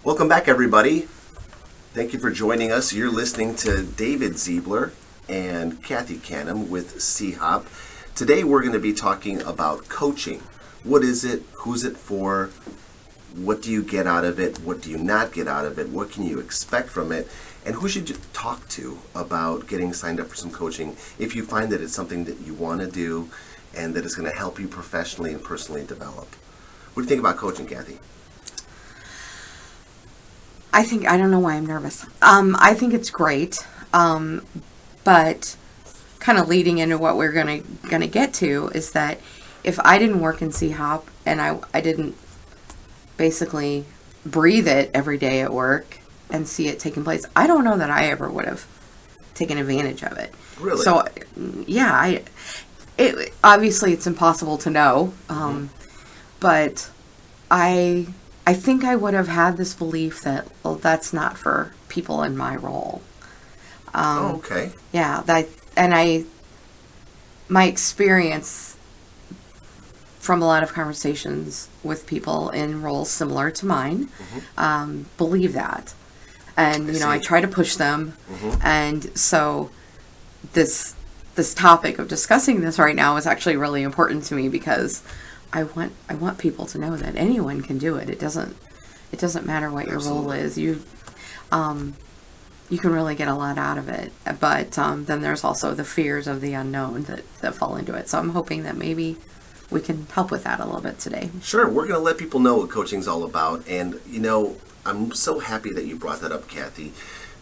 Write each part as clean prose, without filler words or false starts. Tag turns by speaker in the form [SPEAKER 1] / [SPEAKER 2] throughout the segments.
[SPEAKER 1] Welcome back, everybody. Thank you for joining us. You're listening to David Ziebler and Cathy Canham with CHOP. Today we're going to be talking about coaching. What is it? Who's it for? What do you get out of it? What do you not get out of it? What can you expect from it? And who should you talk to about getting signed up for some coaching if you find that it's something that you want to do and that is going to help you professionally and personally develop? What do you think about coaching, Cathy?
[SPEAKER 2] I don't know why I'm nervous. I think it's great. But kind of leading into what we're gonna get to is that if I didn't work in CHOP and I didn't basically breathe it every day at work and see it taking place, I don't know that I ever would have taken advantage of it.
[SPEAKER 1] Really?
[SPEAKER 2] So, yeah, obviously it's impossible to know, but I think I would have had this belief that, well, that's not for people in my role.
[SPEAKER 1] Okay.
[SPEAKER 2] Yeah, my experience from a lot of conversations with people in roles similar to mine, believe that. And, I try to push them. And so this topic of discussing this right now is actually really important to me because I want people to know that anyone can do it. It doesn't matter what your role is. You can really get a lot out of it. But then there's also the fears of the unknown that fall into it. So I'm hoping that maybe we can help with that a little bit today.
[SPEAKER 1] Sure. We're going to let people know what coaching's all about. And, I'm so happy that you brought that up, Cathy.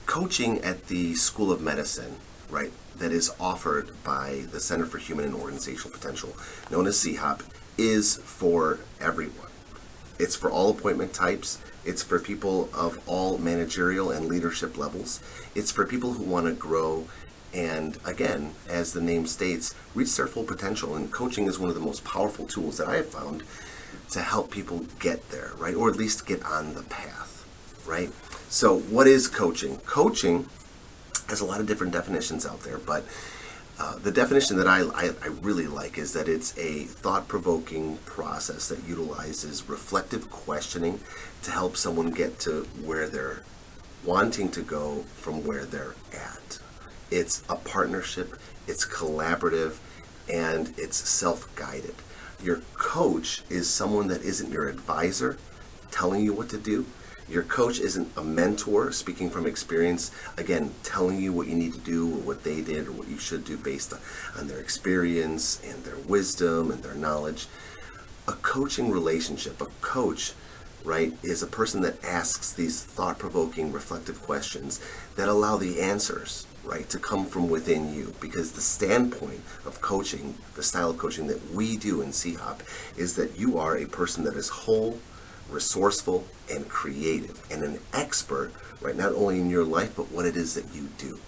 [SPEAKER 1] Coaching at the School of Medicine, right, that is offered by the Center for Human and Organizational Potential, known as CHOP, is for everyone. It's for all appointment types. It's for people of all managerial and leadership levels. It's for people who want to grow and, again, as the name states, reach their full potential. And coaching is one of the most powerful tools that I have found to help people get there, right? Or at least get on the path, right? So what is coaching? Coaching has a lot of different definitions out there, but the definition that I really like is that it's a thought-provoking process that utilizes reflective questioning to help someone get to where they're wanting to go from where they're at. It's a partnership, it's collaborative, and it's self-guided. Your coach is someone that isn't your advisor telling you what to do. Your coach isn't a mentor speaking from experience, again, telling you what you need to do or what they did or what you should do based on their experience and their wisdom and their knowledge. A coaching relationship, a coach, right, is a person that asks these thought-provoking, reflective questions that allow the answers, right, to come from within you. Because the standpoint of coaching, the style of coaching that we do in CHOP, is that you are a person that is whole, resourceful, and creative, and an expert, right, not only in your life, but what it is that you do,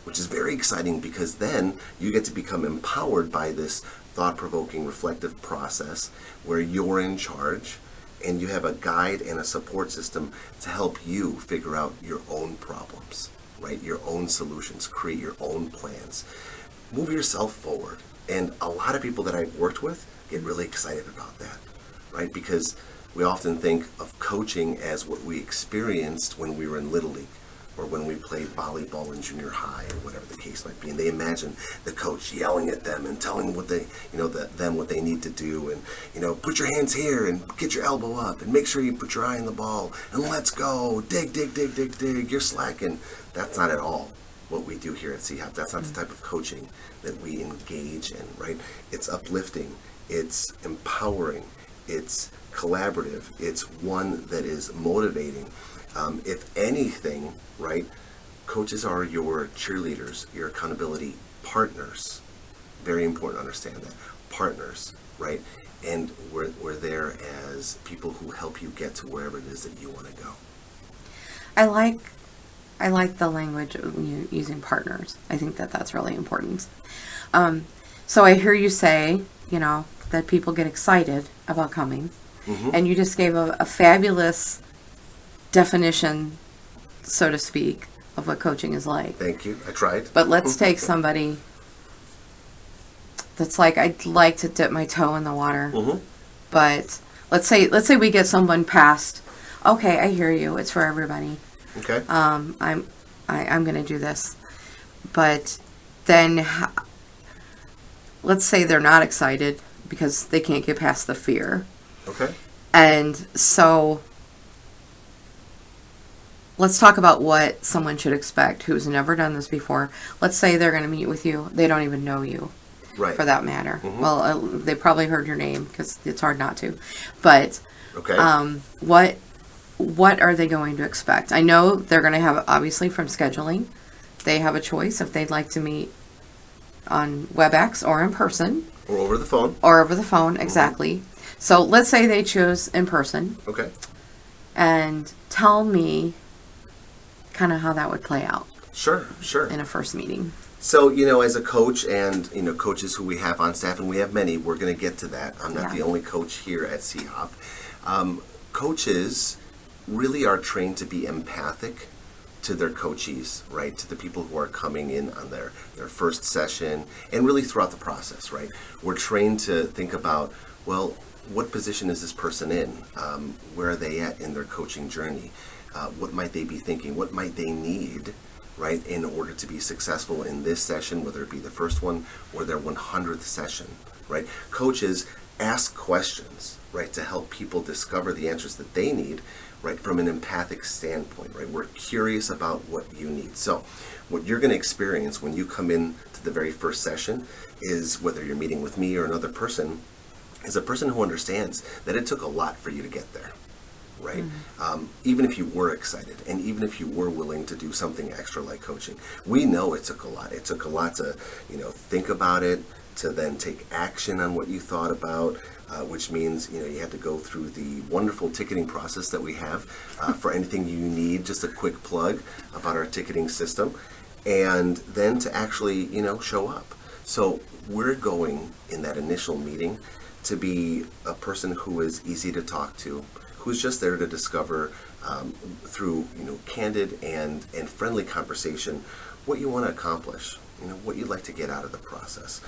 [SPEAKER 1] which is very exciting because then you get to become empowered by this thought-provoking, reflective process where you're in charge and you have a guide and a support system to help you figure out your own problems, right, your own solutions, create your own plans, move yourself forward. And a lot of people that I've worked with get really excited about that, right, because we often think of coaching as what we experienced when we were in Little League or when we played volleyball in junior high or whatever the case might be. And they imagine the coach yelling at them and telling what they, them what they need to do and, put your hands here and get your elbow up and make sure you put your eye on the ball and let's go, dig, dig, dig, dig, dig, you're slacking. That's not at all what we do here at CHOP. That's not the type of coaching that we engage in, right? It's uplifting, it's empowering, it's collaborative, it's one that is motivating. If anything, right, coaches are your cheerleaders, your accountability partners. Very important to understand that. Partners, right? And we're there as people who help you get to wherever it is that you want to go.
[SPEAKER 2] I like the language of using partners. I think that's really important. So I hear you say, that people get excited about coming. And you just gave a fabulous definition, so to speak, of what coaching is like.
[SPEAKER 1] Thank you. I tried.
[SPEAKER 2] But let's take somebody that's like, I'd like to dip my toe in the water. But let's say we get someone past okay, I hear you. It's for everybody.
[SPEAKER 1] Okay.
[SPEAKER 2] I'm going to do this. But then let's say they're not excited because they can't get past the fear.
[SPEAKER 1] Okay.
[SPEAKER 2] And so let's talk about what someone should expect who's never done this before. Let's say they're going to meet with you. They don't even know you,
[SPEAKER 1] Right.
[SPEAKER 2] for that matter.
[SPEAKER 1] Mhm.
[SPEAKER 2] Well, they probably heard your name because it's hard not to. But
[SPEAKER 1] Okay.
[SPEAKER 2] what are they going to expect? I know they're going to have, obviously, from scheduling, they have a choice if they'd like to meet on WebEx or in person.
[SPEAKER 1] Or over the phone.
[SPEAKER 2] Or over the phone, exactly. So let's say they choose in person.
[SPEAKER 1] Okay.
[SPEAKER 2] And tell me kind of how that would play out
[SPEAKER 1] Sure. Sure.
[SPEAKER 2] in a first meeting.
[SPEAKER 1] So, as a coach and, coaches who we have on staff, and we have many, we're going to get to that. I'm not the only coach here at CHOP. Coaches really are trained to be empathic to their coachees, right? To the people who are coming in on their first session and really throughout the process, right? We're trained to think about, well, what position is this person in? Where are they at in their coaching journey? What might they be thinking? What might they need, right, in order to be successful in this session, whether it be the first one or their 100th session, right? Coaches ask questions, right, to help people discover the answers that they need, right, from an empathic standpoint, right? We're curious about what you need. So what you're going to experience when you come in to the very first session is, whether you're meeting with me or another person, is a person who understands that it took a lot for you to get there. Right? Even if you were excited and even if you were willing to do something extra like coaching, we know it took a lot. It took a lot to, think about it, to then take action on what you thought about, which means, you had to go through the wonderful ticketing process that we have for anything you need. Just a quick plug about our ticketing system. And then to actually, show up. So we're going in that initial meeting to be a person who is easy to talk to, who's just there to discover through candid and friendly conversation what you want to accomplish, what you'd like to get out of the process.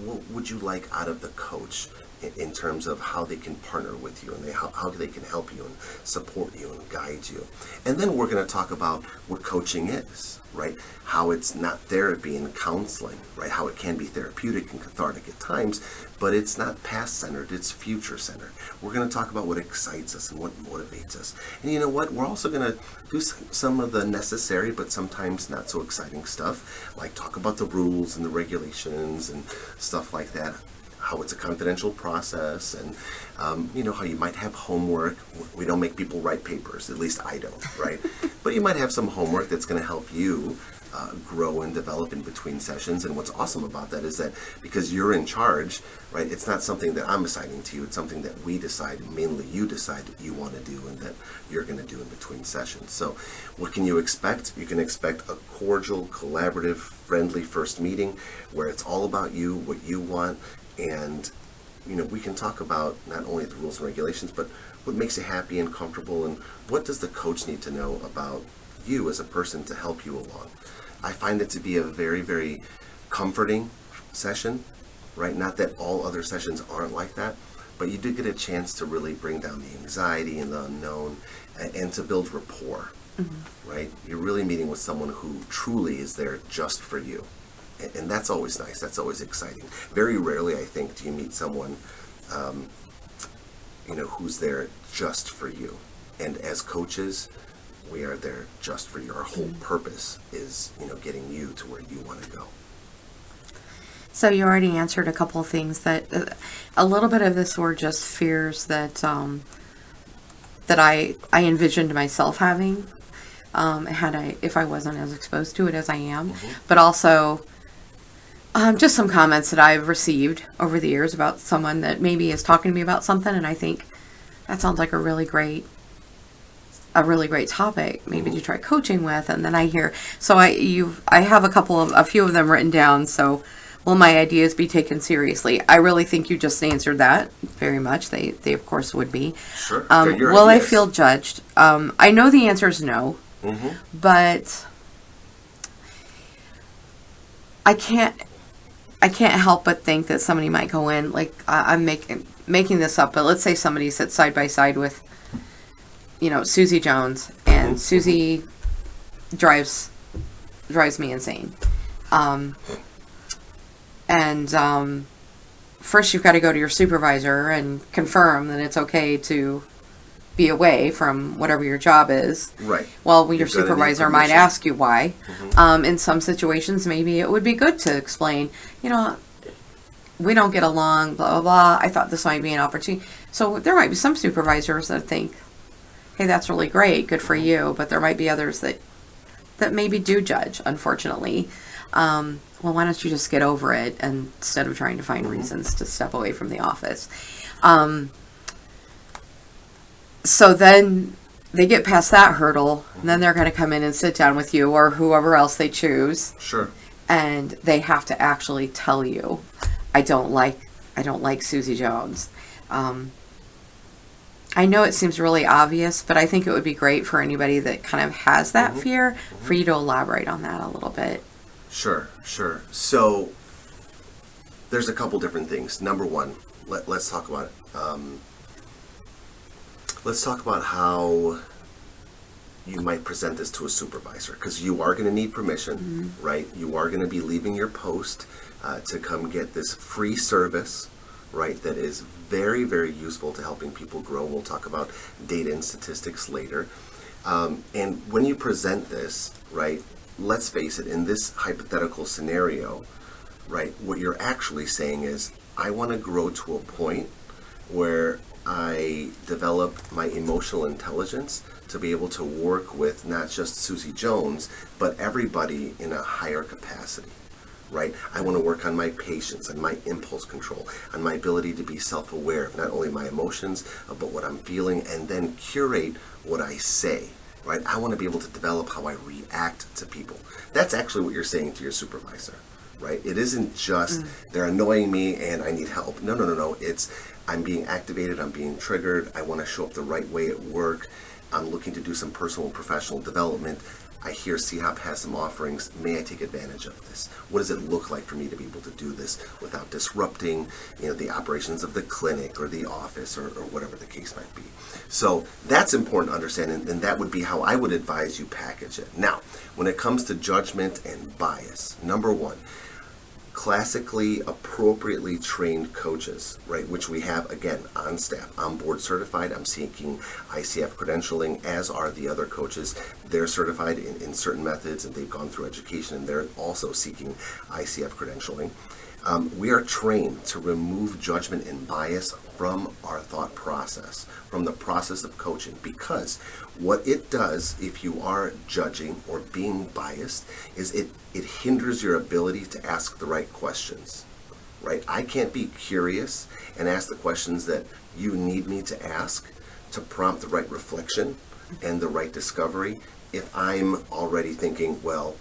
[SPEAKER 1] What would you like out of the coach in terms of how they can partner with you and how they can help you and support you and guide you. And then we're going to talk about what coaching is, right? How it's not therapy and counseling, right? How it can be therapeutic and cathartic at times, but it's not past-centered, it's future-centered. We're going to talk about what excites us and what motivates us. And you know what? We're also going to do some of the necessary but sometimes not so exciting stuff, like talk about the rules and the regulations and stuff like that. How it's a confidential process, and how you might have homework. We don't make people write papers, at least I don't, right? But you might have some homework that's going to help you grow and develop in between sessions. And what's awesome about that is that because you're in charge, right, it's not something that I'm assigning to you. It's something that we decide, mainly you decide that you want to do and that you're going to do in between sessions. So what can you expect? You can expect a cordial, collaborative, friendly first meeting where it's all about you, what you want. And, we can talk about not only the rules and regulations, but what makes you happy and comfortable, and what does the coach need to know about you as a person to help you along. I find it to be a very, very comforting session, right? Not that all other sessions aren't like that, but you do get a chance to really bring down the anxiety and the unknown and to build rapport, right? You're really meeting with someone who truly is there just for you. And that's always nice. That's always exciting. Very rarely, I think, do you meet someone, who's there just for you. And as coaches, we are there just for you. Our whole purpose is, getting you to where you want to go.
[SPEAKER 2] So you already answered a couple of things that a little bit of this were just fears that that I envisioned myself having if I wasn't as exposed to it as I am, but also. Just some comments that I've received over the years about someone that maybe is talking to me about something, and I think that sounds like a really great topic. Maybe to try coaching with, and then I hear. So I have a few of them written down. So, will my ideas be taken seriously? I really think you just answered that very much. They of course would be.
[SPEAKER 1] Sure.
[SPEAKER 2] Will I feel judged? I know the answer is no, but I can't help but think that somebody might go in, like I'm making this up, but let's say somebody sits side by side with Susie Jones, and Susie drives me insane. And first you've got to go to your supervisor and confirm that it's okay to be away from whatever your job is.
[SPEAKER 1] Right.
[SPEAKER 2] Well, your supervisor might ask you why. In some situations, maybe it would be good to explain, we don't get along, blah, blah, blah. I thought this might be an opportunity. So there might be some supervisors that think, hey, that's really great, good for you. But there might be others that maybe do judge, unfortunately. Well, why don't you just get over it instead of trying to find reasons to step away from the office? So then they get past that hurdle, and then they're going to come in and sit down with you or whoever else they choose.
[SPEAKER 1] Sure.
[SPEAKER 2] And they have to actually tell you, I don't like Susie Jones. I know it seems really obvious, but I think it would be great for anybody that kind of has that fear for you to elaborate on that a little bit.
[SPEAKER 1] Sure. So there's a couple different things. Number one, let's talk about how you might present this to a supervisor, because you are going to need permission, right? You are going to be leaving your post to come get this free service, right? That is very, very useful to helping people grow. We'll talk about data and statistics later. And when you present this, right, let's face it, in this hypothetical scenario, right, what you're actually saying is, I want to grow to a point where I develop my emotional intelligence to be able to work with not just Susie Jones, but everybody in a higher capacity, right? I want to work on my patience and my impulse control, on my ability to be self-aware of not only my emotions, but what I'm feeling, and then curate what I say, right? I want to be able to develop how I react to people. That's actually what you're saying to your supervisor, right? It isn't just they're annoying me and I need help. No. It's I'm being activated, I'm being triggered, I want to show up the right way at work, I'm looking to do some personal and professional development. I hear CHOP has some offerings. May I take advantage of this? What does it look like for me to be able to do this without disrupting, the operations of the clinic or the office or whatever the case might be? So that's important to understand, and that would be how I would advise you package it. Now, when it comes to judgment and bias, number one, classically appropriately trained coaches, right, which we have, again, on staff. I'm board certified. I'm seeking ICF credentialing, as are the other coaches. They're certified in certain methods, and they've gone through education, and they're also seeking ICF credentialing. We are trained to remove judgment and bias from our thought process, from the process of coaching, because what it does, if you are judging or being biased, is it hinders your ability to ask the right questions, right? I can't be curious and ask the questions that you need me to ask to prompt the right reflection and the right discovery if I'm already thinking, well,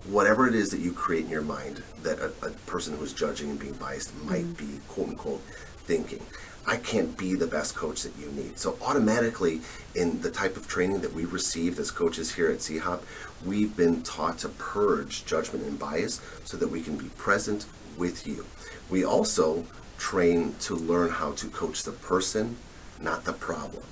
[SPEAKER 1] whatever it is that you create in your mind that a person who's judging and being biased might be, quote unquote, thinking. I can't be the best coach that you need. So automatically, in the type of training that we've received as coaches here at CHOP, we've been taught to purge judgment and bias so that we can be present with you. We also train to learn how to coach the person, not the problem.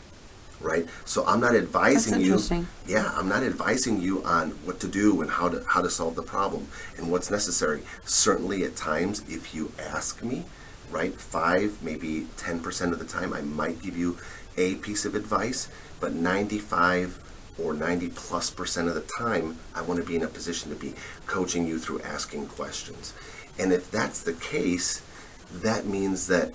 [SPEAKER 1] Right? So I'm not advising you. Yeah, I'm not advising you on what to do and how to solve the problem and what's necessary. Certainly at times, if you ask me, right, 5, maybe 10% of the time, I might give you a piece of advice, but 95 or 90+% of the time, I want to be in a position to be coaching you through asking questions. And if that's the case, that means that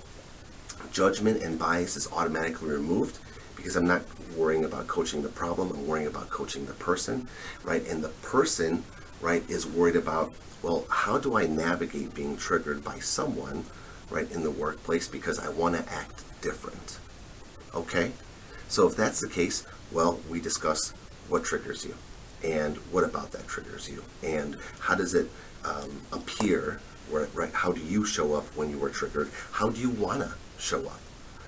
[SPEAKER 1] judgment and bias is automatically removed, because I'm not worrying about coaching the problem, I'm worrying about coaching the person, right? And the person, right, is worried about, well, how do I navigate being triggered by someone, right, in the workplace, because I want to act different, okay? So if that's the case, well, we discuss what triggers you, and what about that triggers you, and how does it appear, right? How do you show up when you are triggered? How do you want to show up?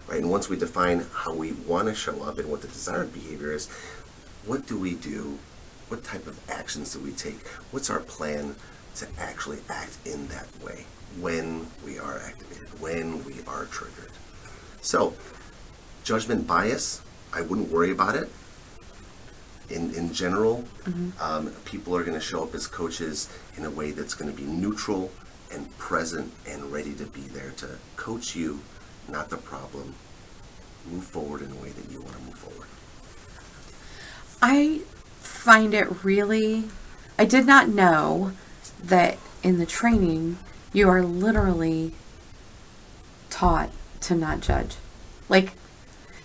[SPEAKER 1] Right, and once we define how we want to show up and what the desired behavior is, what do we do? What type of actions do we take? What's our plan to actually act in that way when we are activated, when we are triggered? So, judgment bias, I wouldn't worry about it. In general, people are going to show up as coaches in a way that's going to be neutral and present and ready to be there to coach you, not the problem. Move forward in a way that you want to move forward.
[SPEAKER 2] I find it really, I did not know that in the training you are literally taught to not judge. Like,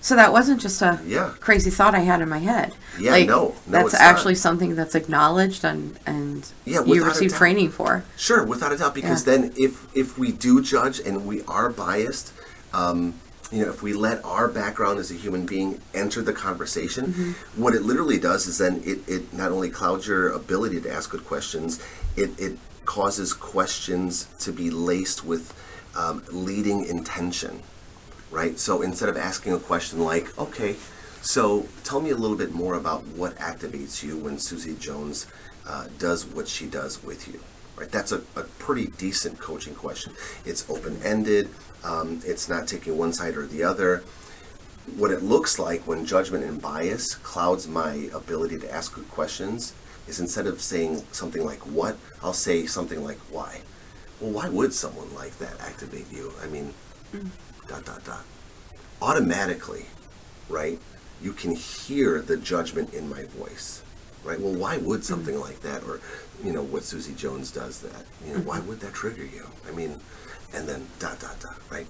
[SPEAKER 2] so that wasn't just a crazy thought I had in my head.
[SPEAKER 1] Yeah,
[SPEAKER 2] like,
[SPEAKER 1] no,
[SPEAKER 2] that's actually something that's acknowledged and you receive training for.
[SPEAKER 1] Sure, without a doubt, because then if we do judge and we are biased, if we let our background as a human being enter the conversation, what it literally does is then it not only clouds your ability to ask good questions, it causes questions to be laced with leading intention. Right? So instead of asking a question like, okay, so tell me a little bit more about what activates you when Susie Jones does what she does with you. Right? That's a pretty decent coaching question. It's open-ended. It's not taking one side or the other. What it looks like when judgment and bias clouds my ability to ask good questions is instead of saying something like what, I'll say something like why. Well, why would someone like that activate you? I mean... Automatically, right, you can hear the judgment in my voice, right? Well, why would something like that, or, what Susie Jones does that, why would that trigger you? I mean, and then right?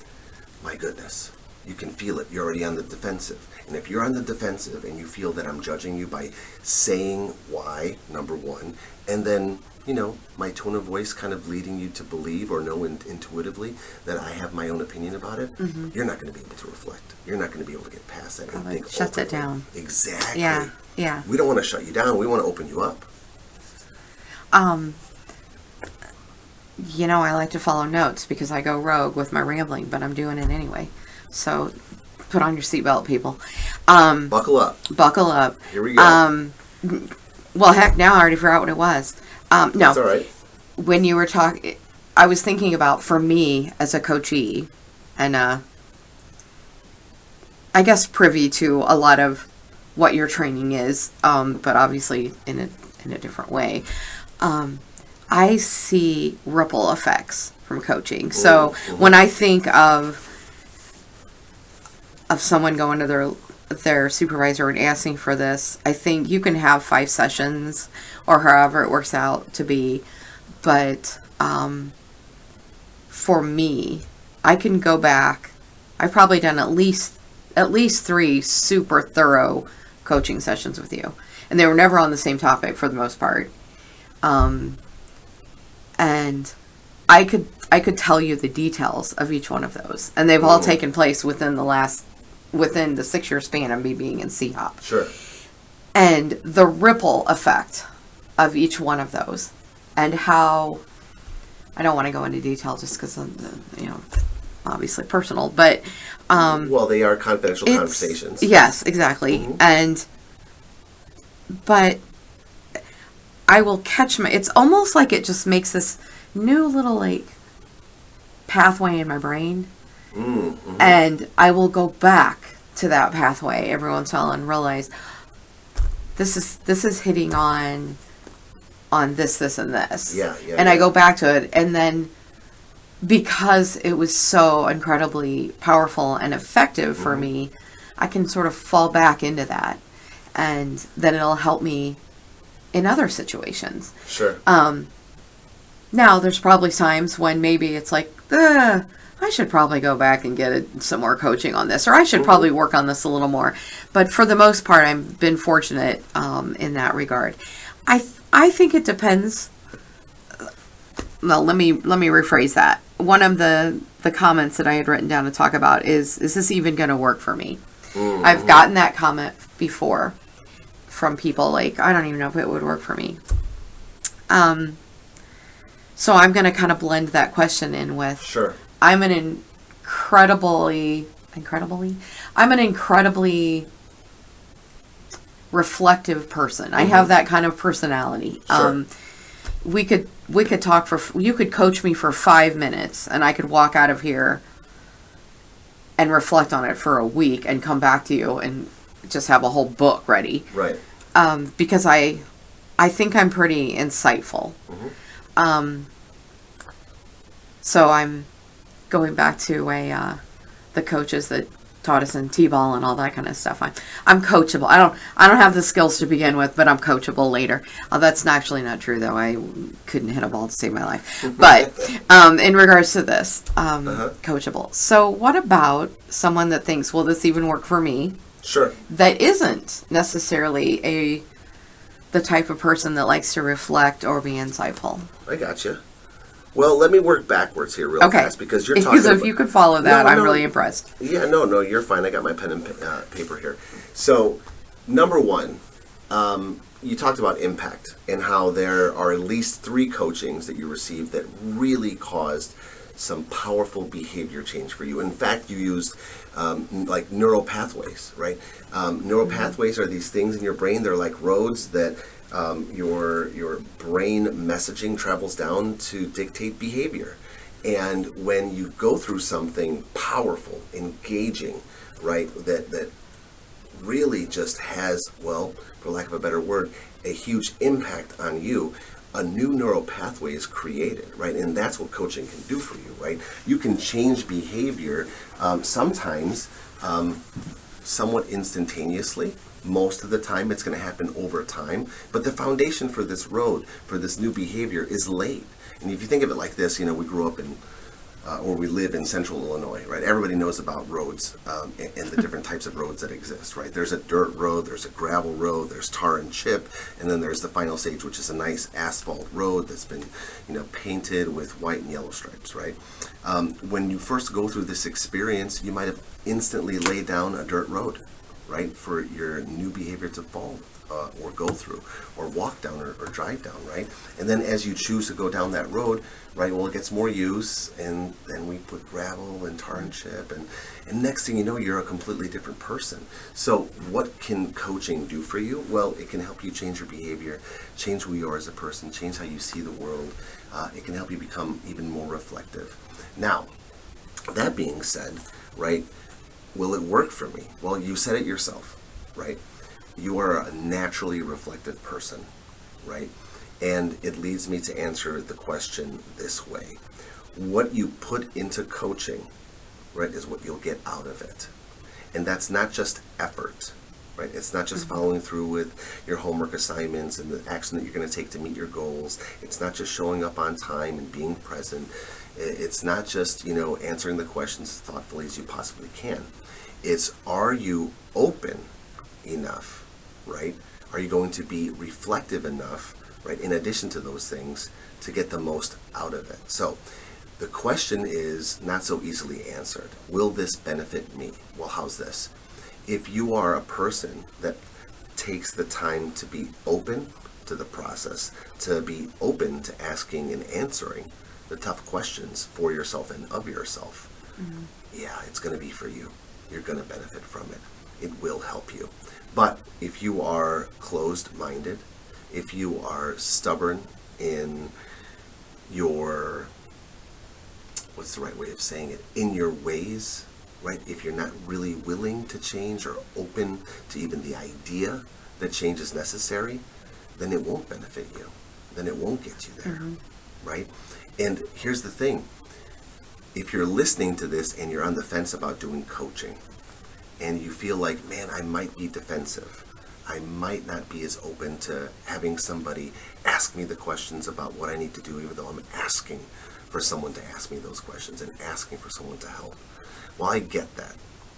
[SPEAKER 1] My goodness, you can feel it. You're already on the defensive. And if you're on the defensive and you feel that I'm judging you by saying why, number one, and then my tone of voice kind of leading you to believe or know intuitively that I have my own opinion about it, you're not going to be able to reflect. You're not going to be able to get past that and think
[SPEAKER 2] shuts it down.
[SPEAKER 1] Exactly.
[SPEAKER 2] Yeah.
[SPEAKER 1] We don't want to shut you down. We want to open you up.
[SPEAKER 2] I like to follow notes because I go rogue with my rambling, but I'm doing it anyway. So put on your seatbelt, people.
[SPEAKER 1] Buckle up.
[SPEAKER 2] Buckle up.
[SPEAKER 1] Here we go.
[SPEAKER 2] Well, heck, now I already forgot what it was. No.
[SPEAKER 1] That's all right.
[SPEAKER 2] When you were talking, I was thinking about, for me as a coachee, and I guess privy to a lot of what your training is, but obviously in a different way. I see ripple effects from coaching. So when I think of someone going to their supervisor and asking for this, I think you can have 5 sessions or however it works out to be, but for me, I can go back. I've probably done at least 3 super thorough coaching sessions with you, and they were never on the same topic for the most part. And I could tell you the details of each one of those, and they've all taken place within the 6-year span of me being in C-HOP.
[SPEAKER 1] Sure.
[SPEAKER 2] And the ripple effect of each one of those, and how, I don't want to go into detail just because obviously personal, but
[SPEAKER 1] well, they are confidential conversations.
[SPEAKER 2] Yes, exactly. But I will catch it's almost like it just makes this new little pathway in my brain. And I will go back to that pathway every once in a while and realize this is hitting on this and this.
[SPEAKER 1] Yeah.
[SPEAKER 2] And I go back to it, and then because it was so incredibly powerful and effective for me, I can sort of fall back into that, and then it'll help me in other situations.
[SPEAKER 1] Sure.
[SPEAKER 2] Now there's probably times when maybe it's like, I should probably go back and get some more coaching on this, or I should probably work on this a little more. But for the most part, I've been fortunate in that regard. I think it depends. Well, let me rephrase that. One of the comments that I had written down to talk about is this even going to work for me? I've gotten that comment before from people like, I don't even know if it would work for me. So I'm going to kind of blend that question in with,
[SPEAKER 1] sure.
[SPEAKER 2] I'm an incredibly reflective person. I have that kind of personality.
[SPEAKER 1] Sure.
[SPEAKER 2] We could talk you could coach me for 5 minutes and I could walk out of here and reflect on it for a week and come back to you and just have a whole book ready.
[SPEAKER 1] Right.
[SPEAKER 2] Because I think I'm pretty insightful. So I'm going back to the coaches that taught us in T-ball and all that kind of stuff. I'm coachable. I don't have the skills to begin with, but I'm coachable later. That's actually not true, though. I couldn't hit a ball to save my life. But in regards to this, coachable. So what about someone that thinks, will this even work for me?
[SPEAKER 1] Sure.
[SPEAKER 2] That isn't necessarily the type of person that likes to reflect or be insightful.
[SPEAKER 1] I gotcha. Well, let me work backwards here real fast because you're talking
[SPEAKER 2] because if you could follow that, I'm really impressed.
[SPEAKER 1] Yeah, no, you're fine. I got my pen and paper here. So, number one, you talked about impact and how there are at least 3 coachings that you received that really caused some powerful behavior change for you. In fact, you used like neural pathways, right? Neural pathways are these things in your brain. They're like roads that your brain messaging travels down to dictate behavior. And when you go through something powerful, engaging, right, that really just has, well, for lack of a better word, a huge impact on you, a new neural pathway is created, right? And that's what coaching can do for you, right? You can change behavior sometimes somewhat instantaneously. Most of the time it's going to happen over time, but the foundation for this road, for this new behavior is laid. And if you think of it like this, you know, we grew up in, or we live in central Illinois, right? Everybody knows about roads and the different types of roads that exist, right? There's a dirt road, there's a gravel road, there's tar and chip, and then there's the final stage, which is a nice asphalt road that's been, you know, painted with white and yellow stripes, right? When you first go through this experience, you might have instantly laid down a dirt road, right, for your new behavior to fall or go through or walk down or drive down, right? And then as you choose to go down that road, right, well, it gets more use, and then we put gravel and tar and chip, and next thing you know, you're a completely different person. So what can coaching do for you? Well, it can help you change your behavior, change who you are as a person, change how you see the world. It can help you become even more reflective. Now, that being said, right, will it work for me? Well, you said it yourself, right? You are a naturally reflective person, right? And it leads me to answer the question this way. What you put into coaching, right, is what you'll get out of it. And that's not just effort, right? It's not just following through with your homework assignments and the action that you're going to take to meet your goals. It's not just showing up on time and being present. It's not just, you know, answering the questions as thoughtfully as you possibly can. It's, are you open enough, right? Are you going to be reflective enough, right, in addition to those things, to get the most out of it? So the question is not so easily answered. Will this benefit me? Well, how's this? If you are a person that takes the time to be open to the process, to be open to asking and answering the tough questions for yourself and of yourself, yeah, it's going to be for you. You're going to benefit from it. It will help you. But if you are closed-minded, if you are stubborn in your, what's the right way of saying it, in your ways, right? If you're not really willing to change or open to even the idea that change is necessary, then it won't benefit you. Then it won't get you there, right? And here's the thing. If you're listening to this and you're on the fence about doing coaching, and you feel like, man, I might be defensive, I might not be as open to having somebody ask me the questions about what I need to do, even though I'm asking for someone to ask me those questions and asking for someone to help. Well, I get that,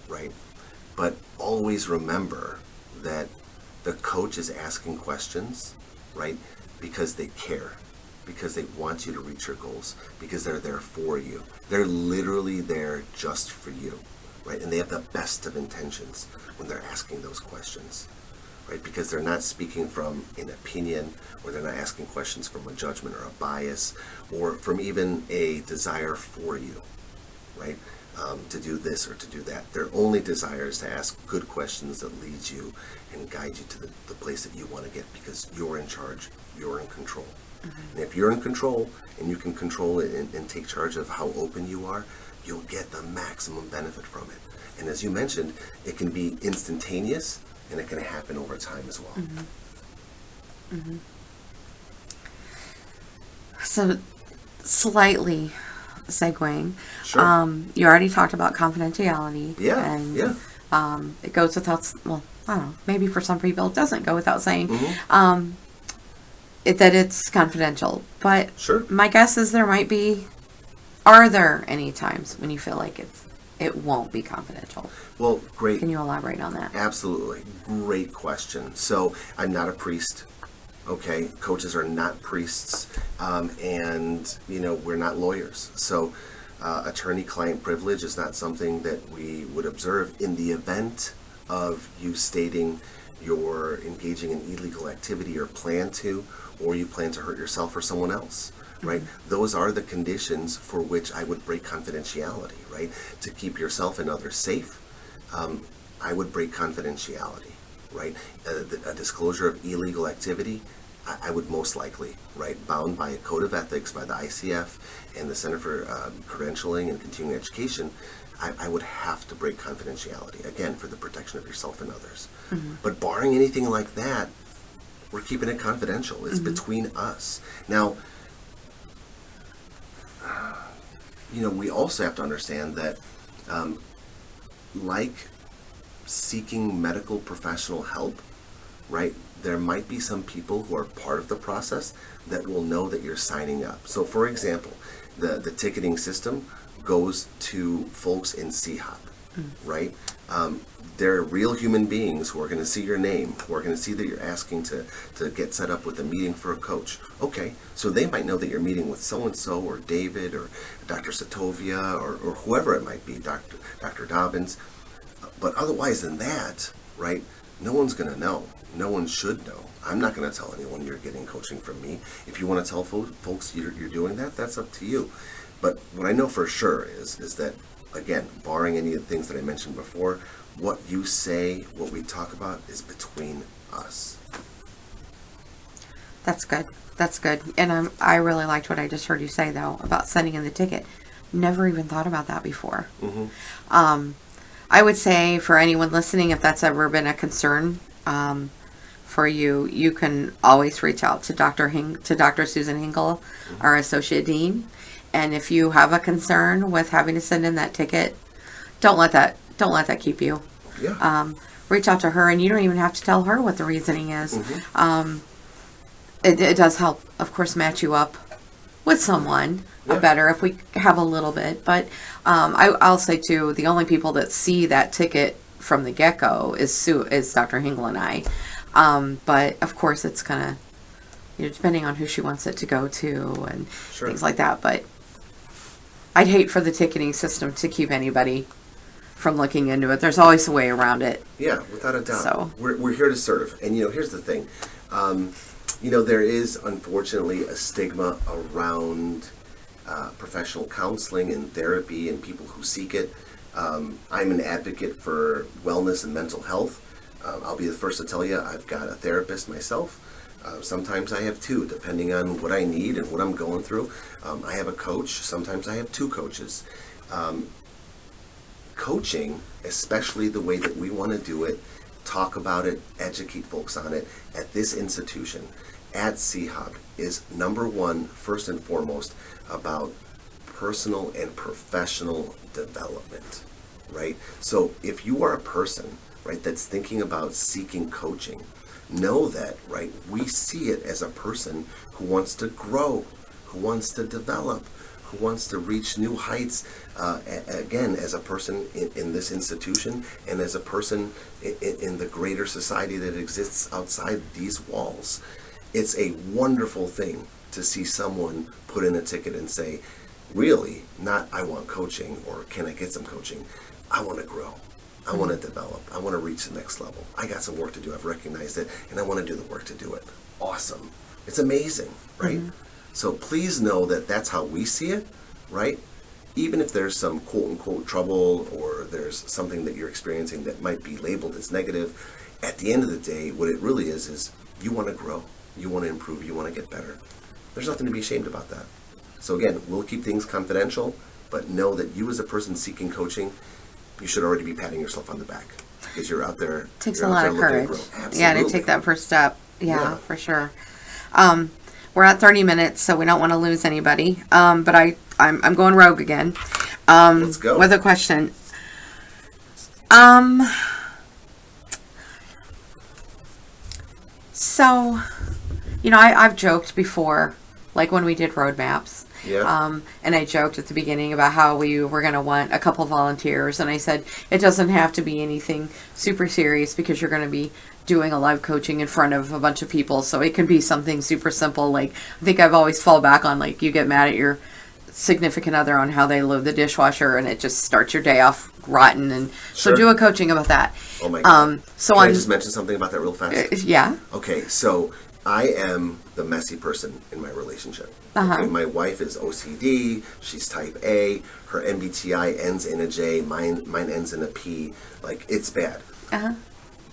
[SPEAKER 1] right? But always remember that the coach is asking questions, right, because they care, because they want you to reach your goals, because they're there for you. They're literally there just for you, right? And they have the best of intentions when they're asking those questions, right? Because they're not speaking from an opinion, or they're not asking questions from a judgment or a bias, or from even a desire for you, right? To do this or to do that. Their only desire is to ask good questions that lead you and guide you to the place that you want to get, because you're in charge, you're in control. And if you're in control and you can control it and take charge of how open you are, you'll get the maximum benefit from it. And as you mentioned, it can be instantaneous, and it can happen over time as well.
[SPEAKER 2] So, slightly segueing,
[SPEAKER 1] Sure.
[SPEAKER 2] you already talked about confidentiality.
[SPEAKER 1] Yeah,
[SPEAKER 2] And
[SPEAKER 1] yeah.
[SPEAKER 2] it goes without, well, I don't know, maybe for some people it doesn't go without saying that it's confidential. But
[SPEAKER 1] Sure.
[SPEAKER 2] my guess is are there any times when you feel like it won't be confidential?
[SPEAKER 1] Well, great.
[SPEAKER 2] Can you elaborate on that?
[SPEAKER 1] Absolutely. Great question. So I'm not a priest. Okay. Coaches are not priests. And, we're not lawyers. So attorney-client privilege is not something that we would observe in the event of you stating you're engaging in illegal activity or plan to, or you plan to hurt yourself or someone else. Right? Those are the conditions for which I would break confidentiality, right? To keep yourself and others safe, I would break confidentiality, right? A disclosure of illegal activity, I would most likely, right? Bound by a code of ethics by the ICF and the Center for Credentialing and Continuing Education, I would have to break confidentiality, again, for the protection of yourself and others. But barring anything like that, we're keeping it confidential. It's between us. Now, we also have to understand that, like seeking medical professional help, right, there might be some people who are part of the process that will know that you're signing up. So, for example, the ticketing system goes to folks in CHOP, right? They're real human beings who are going to see your name, who are going to see that you're asking to get set up with a meeting for a coach. Okay, so they might know that you're meeting with so-and-so or David or Dr. Satovia or whoever it might be, Dr. Dobbins. But otherwise than that, right, no one's going to know. No one should know. I'm not going to tell anyone you're getting coaching from me. If you want to tell folks you're doing that, that's up to you. But what I know for sure is that, again, barring any of the things that I mentioned before, what you say, what we talk about is between us.
[SPEAKER 2] That's good. That's good. And I really liked what I just heard you say, though, about sending in the ticket. Never even thought about that before. I would say for anyone listening, if that's ever been a concern for you, you can always reach out to Dr. Susan Hinkle, our associate dean. And if you have a concern with having to send in that ticket, don't let that keep you.
[SPEAKER 1] Yeah.
[SPEAKER 2] Reach out to her, and you don't even have to tell her what the reasoning is. It does help, of course, match you up with someone better if we have a little bit. But I'll say too, the only people that see that ticket from the get-go is Dr. Hingle and I. But of course, it's gonna, depending on who she wants it to go to and things like that. But I'd hate for the ticketing system to keep anybody from looking into it. There's always a way around it.
[SPEAKER 1] Yeah, without a doubt. So we're here to serve. And here's the thing. There is unfortunately a stigma around professional counseling and therapy and people who seek it. I'm an advocate for wellness and mental health. I'll be the first to tell you I've got a therapist myself. Sometimes I have two, depending on what I need and what I'm going through. I have a coach. Sometimes I have two coaches. Coaching, especially the way that we want to do it, talk about it, educate folks on it at this institution, at CHOP, is number one, first and foremost, about personal and professional development, right? So if you are a person, right, that's thinking about seeking coaching, know that, right, we see it as a person who wants to grow, who wants to develop, who wants to reach new heights, again, as a person in this institution and as a person in the greater society that exists outside these walls. It's a wonderful thing to see someone put in a ticket and say, really, not I want coaching or can I get some coaching? I want to grow. I want to develop. I want to reach the next level. I got some work to do. I've recognized it, and I want to do the work to do it. Awesome. It's amazing, right? So please know that that's how we see it, right? Even if there's some quote-unquote trouble or there's something that you're experiencing that might be labeled as negative, at the end of the day, what it really is you want to grow, you want to improve, you want to get better. There's nothing to be ashamed about that. So again, we'll keep things confidential, but know that you as a person seeking coaching, you should already be patting yourself on the back. because you're out there.
[SPEAKER 2] It takes
[SPEAKER 1] you're
[SPEAKER 2] a
[SPEAKER 1] out
[SPEAKER 2] lot
[SPEAKER 1] there
[SPEAKER 2] of
[SPEAKER 1] looking at
[SPEAKER 2] courage.
[SPEAKER 1] growth.
[SPEAKER 2] Yeah, to take that first step. Yeah, for sure. We're at 30 minutes, so we don't want to lose anybody. But I'm going rogue again.
[SPEAKER 1] Let's go.
[SPEAKER 2] With a question. So, I've joked before, like when we did roadmaps.
[SPEAKER 1] Yeah.
[SPEAKER 2] And I joked at the beginning about how we were going to want a couple volunteers. And I said, it doesn't have to be anything super serious because you're going to be doing a live coaching in front of a bunch of people. So it can be something super simple. Like, I think I've always fall back on, like, you get mad at your significant other on how they load the dishwasher and it just starts your day off rotten. And so do a coaching about that.
[SPEAKER 1] Oh my God.
[SPEAKER 2] So
[SPEAKER 1] Can I just mention something about that real fast?
[SPEAKER 2] Yeah.
[SPEAKER 1] Okay, so I am the messy person in my relationship. Okay, my wife is OCD. She's type A. Her MBTI ends in a J. Mine ends in a P. Like, it's bad.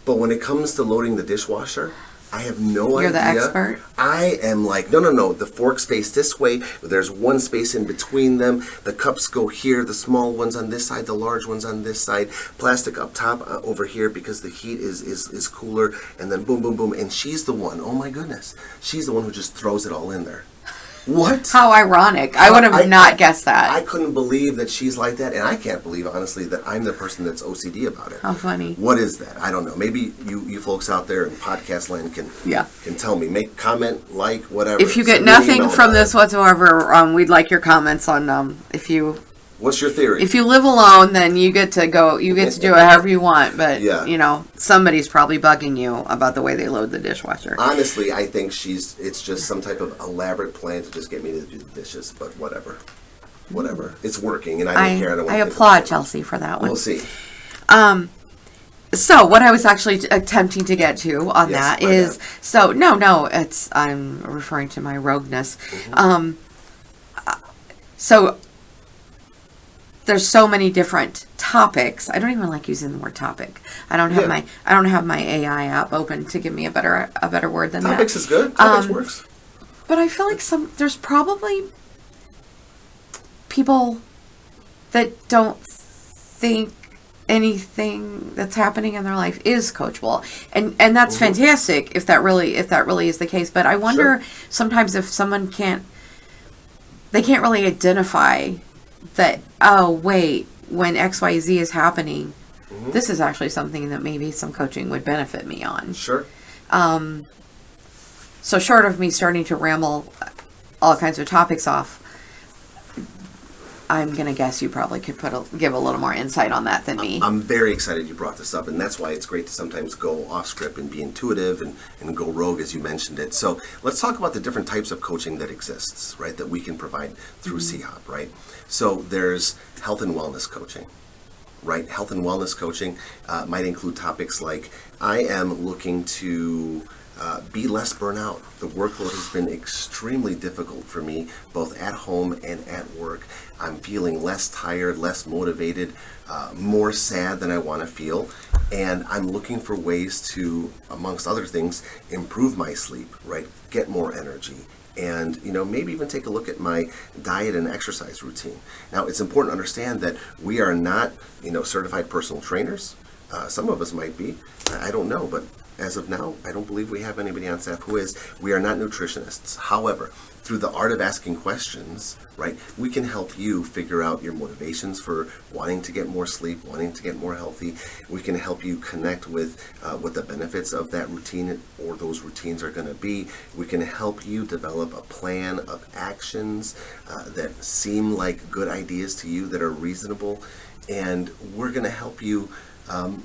[SPEAKER 1] But when it comes to loading the dishwasher, I have no idea.
[SPEAKER 2] You're the expert?
[SPEAKER 1] I am like, no. The forks face this way. There's one space in between them. The cups go here. The small ones on this side. The large ones on this side. Plastic up top over here because the heat is cooler. And then boom, boom, boom. And she's the one. Oh my goodness. She's the one who just throws it all in there. What?
[SPEAKER 2] How ironic. I would have not guessed that.
[SPEAKER 1] I couldn't believe that she's like that, and I can't believe, honestly, that I'm the person that's OCD about it.
[SPEAKER 2] How funny.
[SPEAKER 1] What is that? I don't know. Maybe you folks out there in podcast land can tell me. Make comment, like, whatever.
[SPEAKER 2] If you get nothing from this whatsoever, we'd like your comments on if you...
[SPEAKER 1] What's your theory?
[SPEAKER 2] If you live alone, then you get to go. You get to do it however you want. But somebody's probably bugging you about the way they load the dishwasher.
[SPEAKER 1] Honestly, I think it's just some type of elaborate plan to just get me to do the dishes. But whatever, it's working, and I don't care.
[SPEAKER 2] I applaud Chelsea for that one.
[SPEAKER 1] We'll see.
[SPEAKER 2] So what I was actually attempting to get to on that is I'm referring to my rogueness. So. There's so many different topics. I don't even like using the word topic. I don't have my AI app open to give me a better word than
[SPEAKER 1] topics
[SPEAKER 2] that.
[SPEAKER 1] Is good. Topics works.
[SPEAKER 2] But I feel like there's probably people that don't think anything that's happening in their life is coachable, and that's fantastic if that really is the case. But I wonder sometimes if someone can't really identify that, oh, wait, when XYZ is happening, this is actually something that maybe some coaching would benefit me on.
[SPEAKER 1] Sure.
[SPEAKER 2] So short of me starting to ramble all kinds of topics off, I'm going to guess you probably could give a little more insight on that than me.
[SPEAKER 1] I'm very excited you brought this up, and that's why it's great to sometimes go off script and be intuitive and go rogue as you mentioned it. So let's talk about the different types of coaching that exists, right, that we can provide through CHOP, right? So there's health and wellness coaching, right? Health and wellness coaching might include topics like, I am looking to be less burnout. The workload has been extremely difficult for me, both at home and at work. I'm feeling less tired, less motivated, more sad than I want to feel. And I'm looking for ways to, amongst other things, improve my sleep, right? Get more energy. And, maybe even take a look at my diet and exercise routine. Now, it's important to understand that we are not, certified personal trainers. Some of us might be. I don't know, but as of now, I don't believe we have anybody on staff who is. We are not nutritionists. However, through the art of asking questions, right, we can help you figure out your motivations for wanting to get more sleep, wanting to get more healthy. We can help you connect with what the benefits of that routine or those routines are going to be. We can help you develop a plan of actions that seem like good ideas to you, that are reasonable. And we're going to help you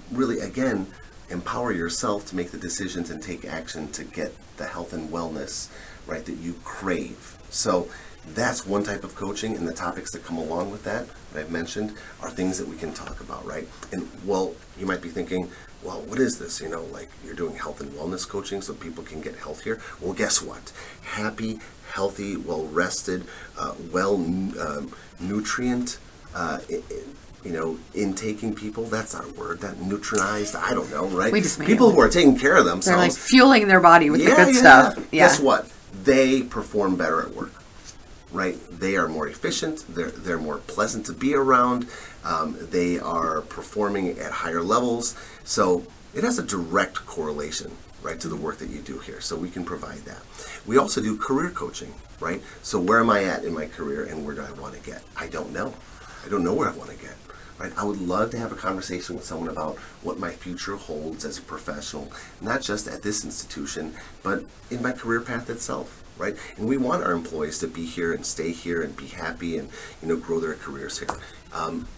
[SPEAKER 1] really, again, empower yourself to make the decisions and take action to get the health and wellness, right, that you crave. So that's one type of coaching, and the topics that come along with that I've mentioned are things that we can talk about, right? And, well, you might be thinking, well, what is this? Like you're doing health and wellness coaching so people can get healthier. Well, guess what? Happy, healthy, well-rested, nutrient intaking people, that's not a word, that neutronized, I don't know, right?
[SPEAKER 2] We just made
[SPEAKER 1] people who are taking care of themselves.
[SPEAKER 2] They're like fueling their body with the good stuff.
[SPEAKER 1] Yeah. Guess what? They perform better at work, right? They are more efficient. They're more pleasant to be around. They are performing at higher levels. So it has a direct correlation, right, to the work that you do here. So we can provide that. We also do career coaching, right? So where am I at in my career and where do I want to get? I don't know. I don't know where I want to get. Right? I would love to have a conversation with someone about what my future holds as a professional, not just at this institution, but in my career path itself, right? And we want our employees to be here and stay here and be happy and, grow their careers here.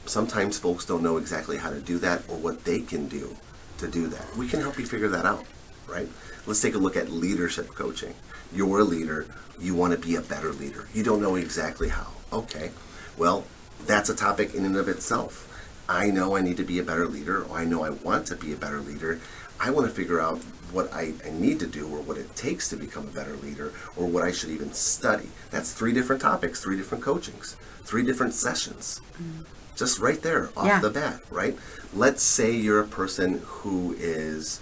[SPEAKER 1] Sometimes folks don't know exactly how to do that or what they can do to do that. We can help you figure that out, right? Let's take a look at leadership coaching. You're a leader. You want to be a better leader. You don't know exactly how. Okay, well, that's a topic in and of itself. I know I need to be a better leader, or I know I want to be a better leader. I want to figure out what I need to do or what it takes to become a better leader or what I should even study. That's 3 different topics, 3 different coachings, 3 different sessions. Just right there off the bat, right? Let's say you're a person who is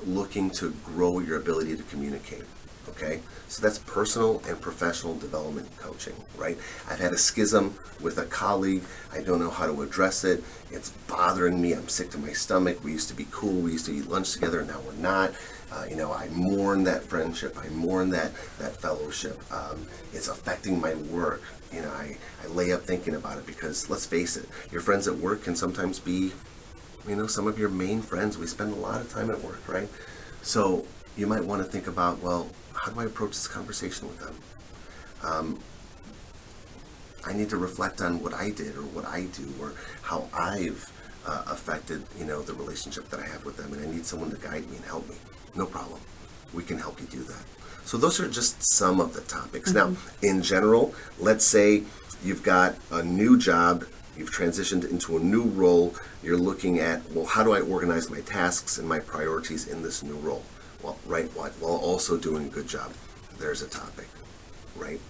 [SPEAKER 1] looking to grow your ability to communicate. Okay, so that's personal and professional development coaching, right? I've had a schism with a colleague. I don't know how to address it. It's bothering me. I'm sick to my stomach. We used to be cool. We used to eat lunch together. Now we're not. I mourn that friendship. I mourn that fellowship. It's affecting my work. I lay up thinking about it because, let's face it, your friends at work can sometimes be, some of your main friends. We spend a lot of time at work, right? So you might want to think about, well, how do I approach this conversation with them? I need to reflect on what I did or what I do or how I've affected, the relationship that I have with them, and I need someone to guide me and help me. No problem. We can help you do that. So those are just some of the topics. Now, in general, let's say you've got a new job, you've transitioned into a new role, you're looking at, well, how do I organize my tasks and my priorities in this new role? Well, right, while also doing a good job. There's a topic, right?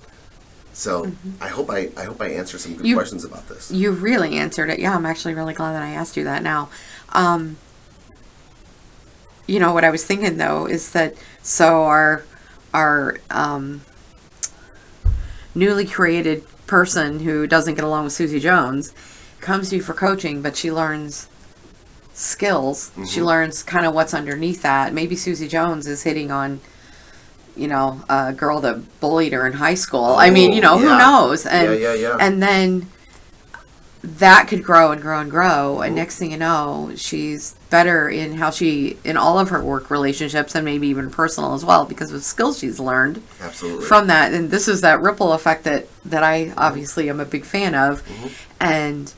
[SPEAKER 1] So I hope I answered some good questions about this.
[SPEAKER 2] You really answered it. Yeah, I'm actually really glad that I asked you that now. What I was thinking though is that our newly created person who doesn't get along with Susie Jones comes to you for coaching, but she learns skills. She learns kind of what's underneath that. Maybe Susie Jones is hitting on, a girl that bullied her in high school. Who knows? And, and then that could grow and grow and grow. And next thing you know, she's better in in all of her work relationships and maybe even personal as well because of skills she's learned.
[SPEAKER 1] Absolutely.
[SPEAKER 2] From that. And this is that ripple effect that I obviously am a big fan of. And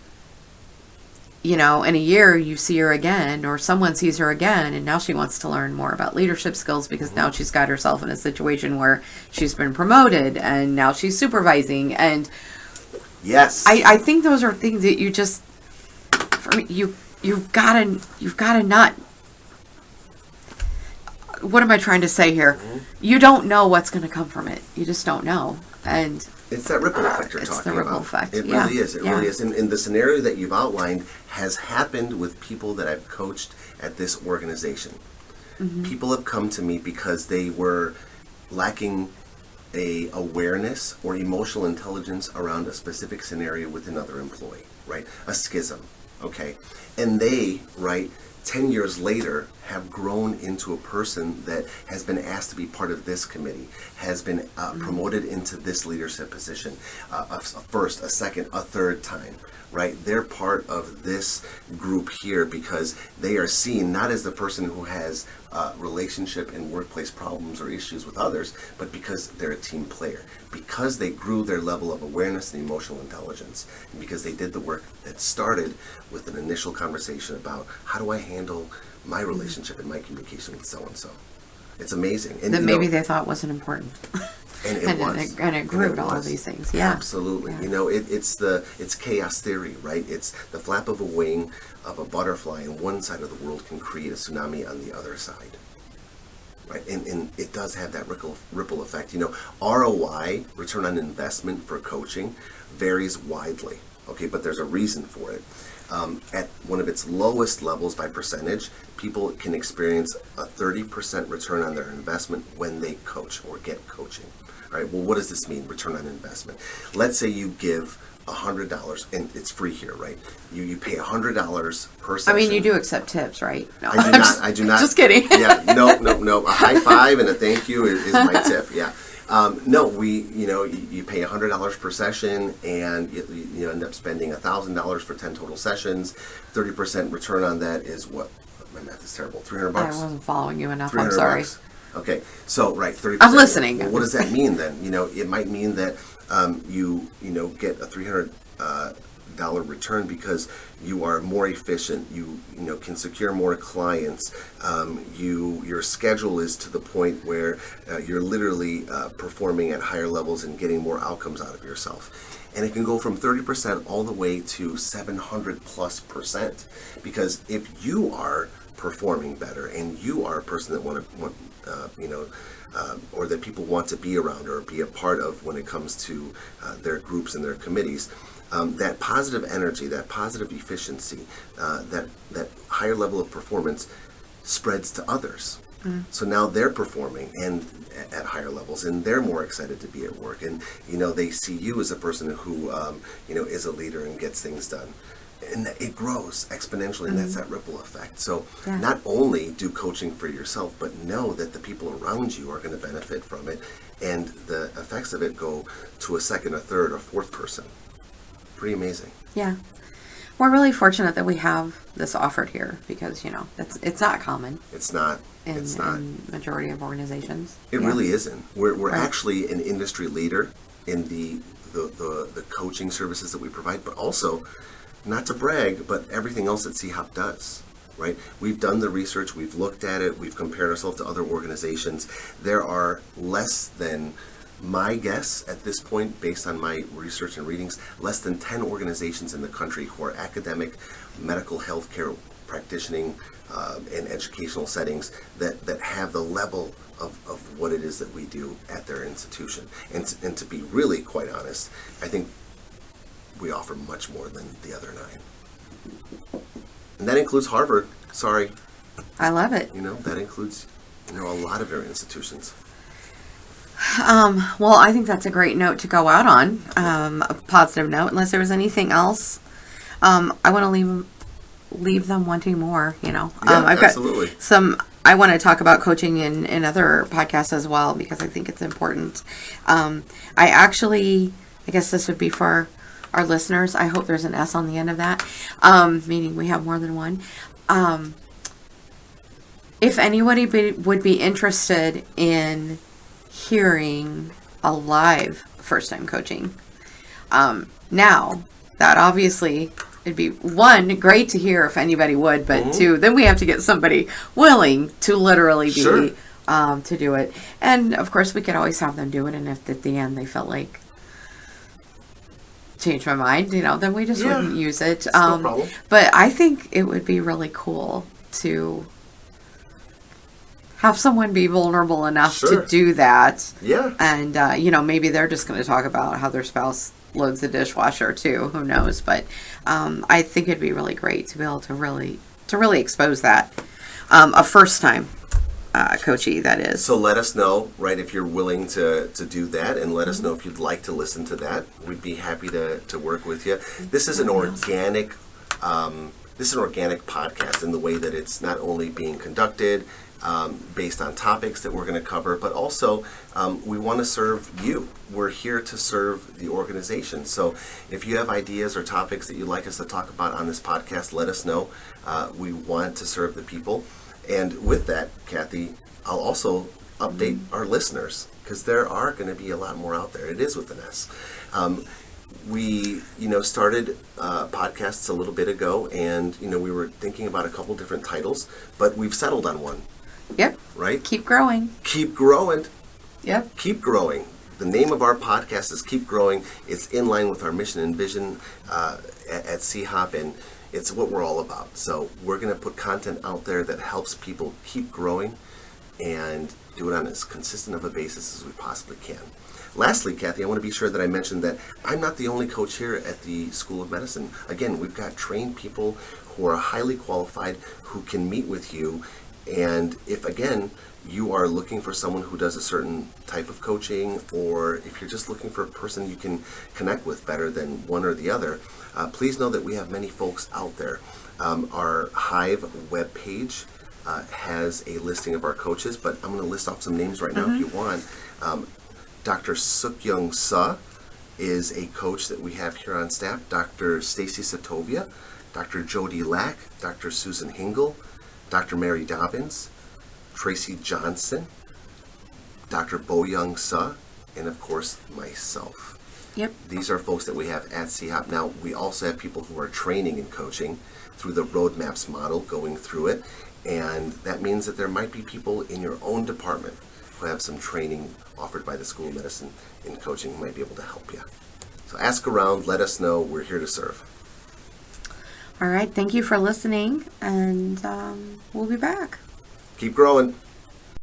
[SPEAKER 2] in a year you see her again or someone sees her again and now she wants to learn more about leadership skills because now she's got herself in a situation where she's been promoted and now she's supervising. And
[SPEAKER 1] yes,
[SPEAKER 2] I think those are things that you just, for me, you've gotta not, what am I trying to say here? You don't know what's going to come from it. You just don't know. And
[SPEAKER 1] it's that ripple effect you're talking about.
[SPEAKER 2] It's the ripple effect.
[SPEAKER 1] It really is. It really is. And the scenario that you've outlined has happened with people that I've coached at this organization. People have come to me because they were lacking a awareness or emotional intelligence around a specific scenario with another employee, right? A schism, okay? And they, right, 10 years later have grown into a person that has been asked to be part of this committee, has been promoted into this leadership position, a first, a second, a third time, right? They're part of this group here because they are seen not as the person who has relationship and workplace problems or issues with others, but because they're a team player, because they grew their level of awareness and emotional intelligence, and because they did the work that started with an initial conversation about how do I handle my relationship and my communication with so-and-so. It's amazing. And
[SPEAKER 2] that maybe they thought wasn't important.
[SPEAKER 1] And it was.
[SPEAKER 2] And it grew to all of these things. Yeah.
[SPEAKER 1] Absolutely. Yeah. It's chaos theory, right? It's the flap of a wing of a butterfly on one side of the world can create a tsunami on the other side. Right? And it does have that ripple effect. ROI, return on investment for coaching, varies widely. Okay, but there's a reason for it. at one of its lowest levels by percentage, people can experience a 30% return on their investment when they coach or get coaching. All right, well, what does this mean, return on investment? Let's say you give $100, and it's free here, right? You pay $100 per session.
[SPEAKER 2] I mean, you do accept tips, right? No,
[SPEAKER 1] I do not.
[SPEAKER 2] Just kidding.
[SPEAKER 1] Yeah, no. A high five and a thank you is my tip. Yeah. No, you pay $100 per session, and you end up spending $1,000 for 10 total sessions. 30% return on that is what? My math is terrible. $300.
[SPEAKER 2] I wasn't following you enough. I'm sorry.
[SPEAKER 1] $300. Okay, so right, 30%.
[SPEAKER 2] I'm listening.
[SPEAKER 1] Well, what does that mean then? It might mean that you get a $300 return because you are more efficient. You can secure more clients. Your schedule is to the point where you're literally performing at higher levels and getting more outcomes out of yourself. And it can go from 30% all the way to 700+%. Because if you are performing better and you are a person that or that people want to be around or be a part of when it comes to their groups and their committees, that positive energy, that positive efficiency, that higher level of performance spreads to others. So now they're performing and at higher levels, and they're more excited to be at work, and they see you as a person who is a leader and gets things done. And it grows exponentially, and that's that ripple effect. So not only do coaching for yourself, but know that the people around you are going to benefit from it, and the effects of it go to a second, a third, or fourth person. Pretty amazing. Yeah.
[SPEAKER 2] We're really fortunate that we have this offered here because, it's not common.
[SPEAKER 1] It's not.
[SPEAKER 2] In majority of organizations.
[SPEAKER 1] It really isn't. We're actually an industry leader in the coaching services that we provide, but also, not to brag, but everything else that CHOP does, right? We've done the research, we've looked at it, we've compared ourselves to other organizations. There are less than, my guess at this point, based on my research and readings, less than 10 organizations in the country who are academic, medical healthcare practicing, and educational settings that have the level of what it is that we do at their institution. And to be really quite honest, I think we offer much more than the other 9. And that includes Harvard. Sorry.
[SPEAKER 2] I love it.
[SPEAKER 1] That includes, a lot of their institutions.
[SPEAKER 2] Well, I think that's a great note to go out on, a positive note, unless there was anything else. I want to leave them wanting more, I've got
[SPEAKER 1] absolutely.
[SPEAKER 2] I want to talk about coaching in other podcasts as well, because I think it's important. I guess this would be for our listeners. I hope there's an S on the end of that, meaning we have more than one. If anybody would be interested in hearing a live first-time coaching, now that obviously it'd be, one, great to hear if anybody would, but two, then we have to get somebody willing to literally be to do it. And of course we could always have them do it, and if at the end they felt like, change my mind, then we just wouldn't use it.
[SPEAKER 1] No problem.
[SPEAKER 2] But I think it would be really cool to have someone be vulnerable enough to do that.
[SPEAKER 1] Yeah.
[SPEAKER 2] And, maybe they're just going to talk about how their spouse loads the dishwasher too. Who knows? But I think it'd be really great to be able to really expose that. A first time coachee, that is.
[SPEAKER 1] So let us know, right, if you're willing to do that, and let us know if you'd like to listen to that. We'd be happy to work with you. This is an organic podcast in the way that it's not only being conducted based on topics that we're going to cover, but also we want to serve you. We're here to serve the organization. So if you have ideas or topics that you'd like us to talk about on this podcast, let us know. We want to serve the people. And with that, Cathy, I'll also update our listeners, because there are going to be a lot more out there. It is with an S. We, started podcasts a little bit ago, and, we were thinking about a couple different titles, but we've settled on one.
[SPEAKER 2] Yep.
[SPEAKER 1] Right?
[SPEAKER 2] Keep growing.
[SPEAKER 1] Keep growing.
[SPEAKER 2] Yep.
[SPEAKER 1] Keep growing. The name of our podcast is Keep Growing. It's in line with our mission and vision at CHOP, and it's what we're all about. So we're going to put content out there that helps people keep growing, and do it on as consistent of a basis as we possibly can. Lastly, Cathy, I want to be sure that I mentioned that I'm not the only coach here at the School of Medicine. Again, we've got trained people who are highly qualified who can meet with you. And if, again, you are looking for someone who does a certain type of coaching, or if you're just looking for a person you can connect with better than one or the other, please know that we have many folks out there. Our Hive webpage has a listing of our coaches, but I'm going to list off some names right now if you want. Dr. Suk-Young Suh is a coach that we have here on staff. Dr. Stacy Satovia, Dr. Jody Lack, Dr. Susan Hingle, Dr. Mary Dobbins, Tracy Johnson, Dr. Bo-Young Suh, and of course myself.
[SPEAKER 2] Yep.
[SPEAKER 1] These are folks that we have at CHOP. Now, we also have people who are training in coaching through the roadmaps model, going through it, and that means that there might be people in your own department who have some training offered by the School of Medicine in coaching who might be able to help you. So ask around, let us know. We're here to serve.
[SPEAKER 2] All right. Thank you for listening, and we'll be back.
[SPEAKER 1] Keep growing.